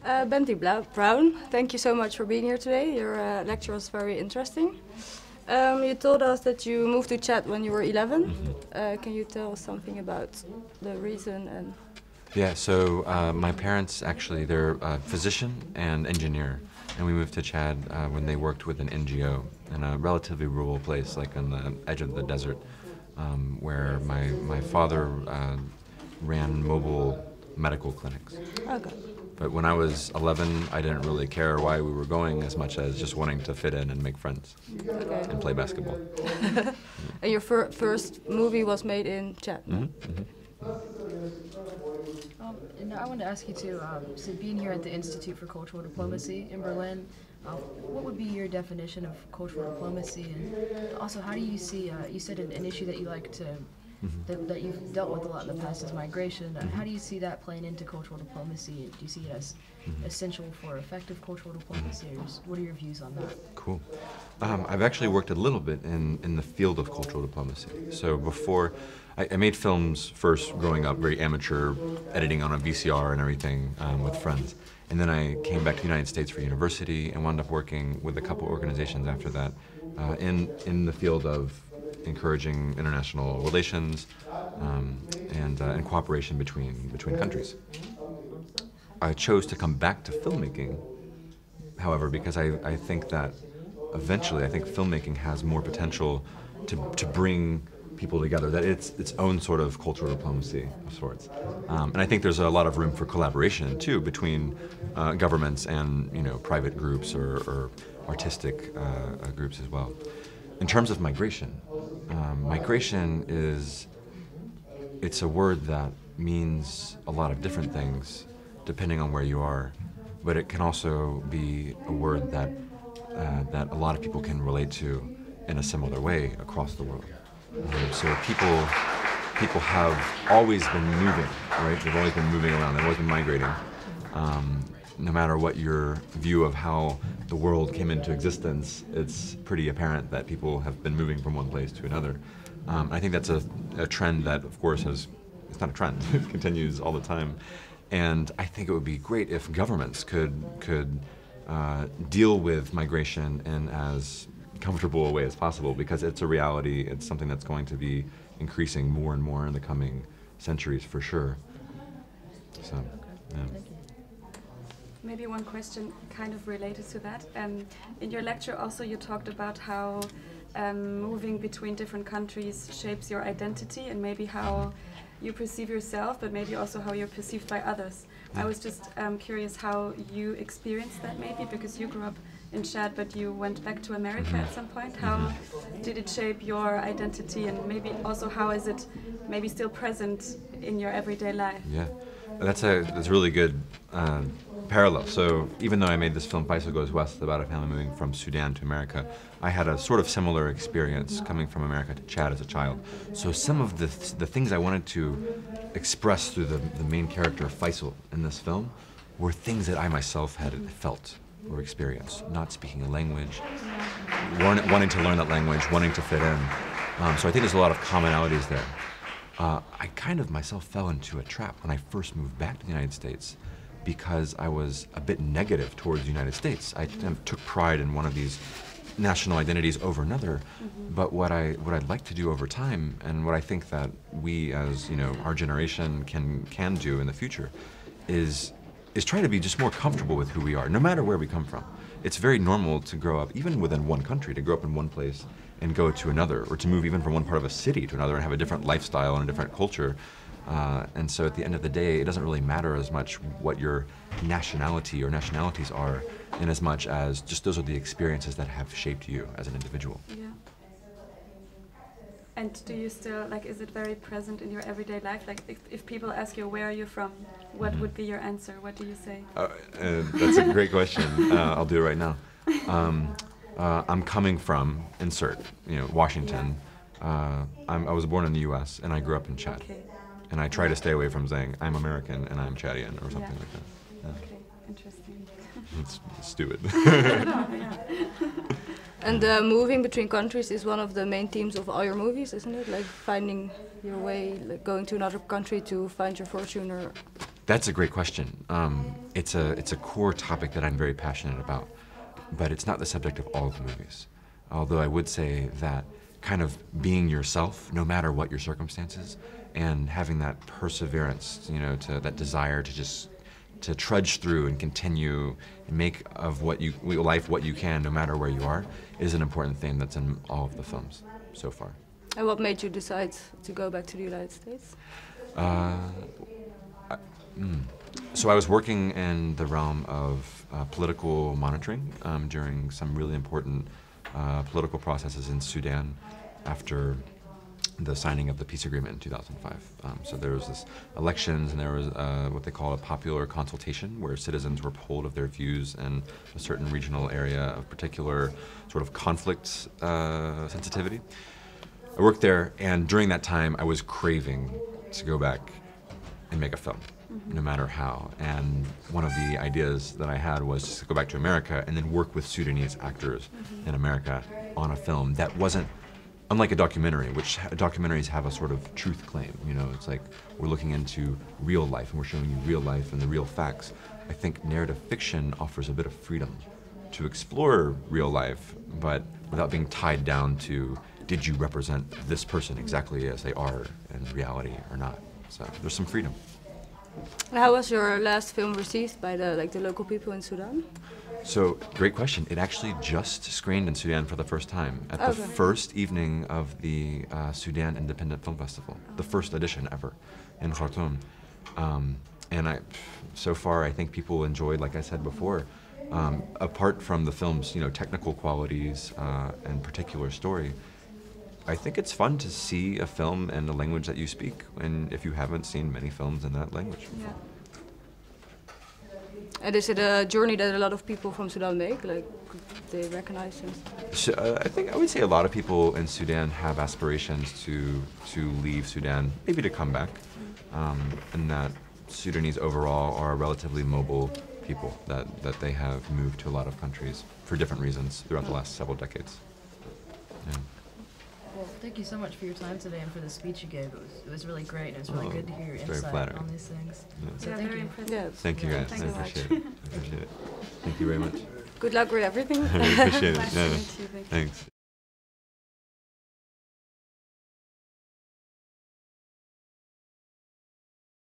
Bentley Brown, thank you so much for being here today. Your lecture was very interesting. You told us that you moved to Chad when you were 11. Can you tell us something about the reason and... Yeah, so my parents actually, they're a physician and engineer, and we moved to Chad when they worked with an NGO in a relatively rural place, like on the edge of the desert, where my father ran mobile medical clinics. Okay. But when I was 11, I didn't really care why we were going as much as just wanting to fit in and make friends and play basketball. And your first movie was made in Chad? And I wanted to ask you too, so being here at the Institute for Cultural Diplomacy in Berlin, what would be your definition of cultural diplomacy? And also, how do you see, you said an issue that you like to, that you've dealt with a lot in the past is migration. How do you see that playing into cultural diplomacy? Do you see it as essential for effective cultural diplomacy, or what are your views on that? Cool. I've actually worked a little bit in the field of cultural diplomacy. So before, I made films first growing up, very amateur, editing on a VCR and everything with friends. And then I came back to the United States for university and wound up working with a couple organizations after that in the field of encouraging international relations and cooperation between countries. I chose to come back to filmmaking, however, because I think that eventually I think filmmaking has more potential to bring people together, that it's its own sort of cultural diplomacy of sorts. And I think there's a lot of room for collaboration too between governments and private groups or artistic groups as well. In terms of migration, migration it's a word that means a lot of different things depending on where you are, but it can also be a word that that a lot of people can relate to in a similar way across the world. So people have always been moving, right? They've always been moving around, they've always been migrating. No matter what your view of how the world came into existence, it's pretty apparent that people have been moving from one place to another. I think that's a trend that, of course, it's not a trend, it continues all the time. And I think it would be great if governments could deal with migration in as comfortable a way as possible, because it's a reality, it's something that's going to be increasing more and more in the coming centuries for sure. So, yeah. Maybe one question kind of related to that. In your lecture also you talked about how moving between different countries shapes your identity and maybe how you perceive yourself, but maybe also how you're perceived by others. I was just curious how you experienced that maybe, because you grew up in Chad, but you went back to America at some point. How did it shape your identity, and maybe also how is it maybe still present in your everyday life? Yeah, that's a really good parallel. So even though I made this film Faisal Goes West about a family moving from Sudan to America, I had a sort of similar experience coming from America to Chad as a child. So some of the things I wanted to express through the main character Faisal in this film were things that I myself had felt or experienced, not speaking a language, wanting to learn that language, wanting to fit in. So I think there's a lot of commonalities there. I kind of myself fell into a trap when I first moved back to the United States, because I was a bit negative towards the United States. I took pride in one of these national identities over another. But what I'd like to do over time, and what I think that we as our generation can do in the future, is try to be just more comfortable with who we are, no matter where we come from. It's very normal to grow up, even within one country, to grow up in one place and go to another, or to move even from one part of a city to another and have a different lifestyle and a different culture. And so at the end of the day, it doesn't really matter as much what your nationality or nationalities are, in as much as just those are the experiences that have shaped you as an individual. Yeah. And do you still, is it very present in your everyday life? Like, if people ask you, where are you from, what would be your answer? What do you say? That's a great question. I'll do it right now. I'm coming from, insert, Washington. Yeah. I was born in the U.S. and I grew up in Chad. Okay. And I try to stay away from saying, I'm American and I'm Chadian or something like that. Yeah. Okay, interesting. It's stupid. And moving between countries is one of the main themes of all your movies, isn't it? Like finding your way, like going to another country to find your fortune, or That's a great question. It's a core topic that I'm very passionate about, but it's not the subject of all of the movies. Although I would say that kind of being yourself, no matter what your circumstances, and having that perseverance, you know, to that desire to just to trudge through and continue and make of life what you can, no matter where you are, is an important theme that's in all of the films so far. And what made you decide to go back to the United States? So I was working in the realm of political monitoring during some really important political processes in Sudan after the signing of the peace agreement in 2005. So there was this elections, and there was what they call a popular consultation, where citizens were polled of their views in a certain regional area of particular sort of conflict sensitivity. I worked there, and during that time I was craving to go back and make a film, no matter how. And one of the ideas that I had was just to go back to America and then work with Sudanese actors in America on a film that wasn't unlike a documentary, which documentaries have a sort of truth claim. You know, it's like we're looking into real life and we're showing you real life and the real facts. I think narrative fiction offers a bit of freedom to explore real life, but without being tied down to, did you represent this person exactly as they are in reality or not? So there's some freedom. How was your last film received by the local people in Sudan? So, great question. It actually just screened in Sudan for the first time at the first evening of the Sudan Independent Film Festival, the first edition ever in Khartoum. And so far, I think people enjoyed, like I said before, apart from the film's technical qualities and particular story. I think it's fun to see a film in a language that you speak, and if you haven't seen many films in that language before. And is it a journey that a lot of people from Sudan make? Like, they recognize it? So, I would say a lot of people in Sudan have aspirations to leave Sudan, maybe to come back, and that Sudanese overall are relatively mobile people, that they have moved to a lot of countries for different reasons throughout the last several decades. Yeah. Well, thank you so much for your time today and for the speech you gave. It was really great, and it was really good to hear your insight on these things. Yeah. So thank you. Yeah. Thank you guys. Thanks I so much. appreciate it. I appreciate it. Thank you very much. Good luck with everything. I really appreciate it. Nice to Yeah. meet you. Thank you. Thanks.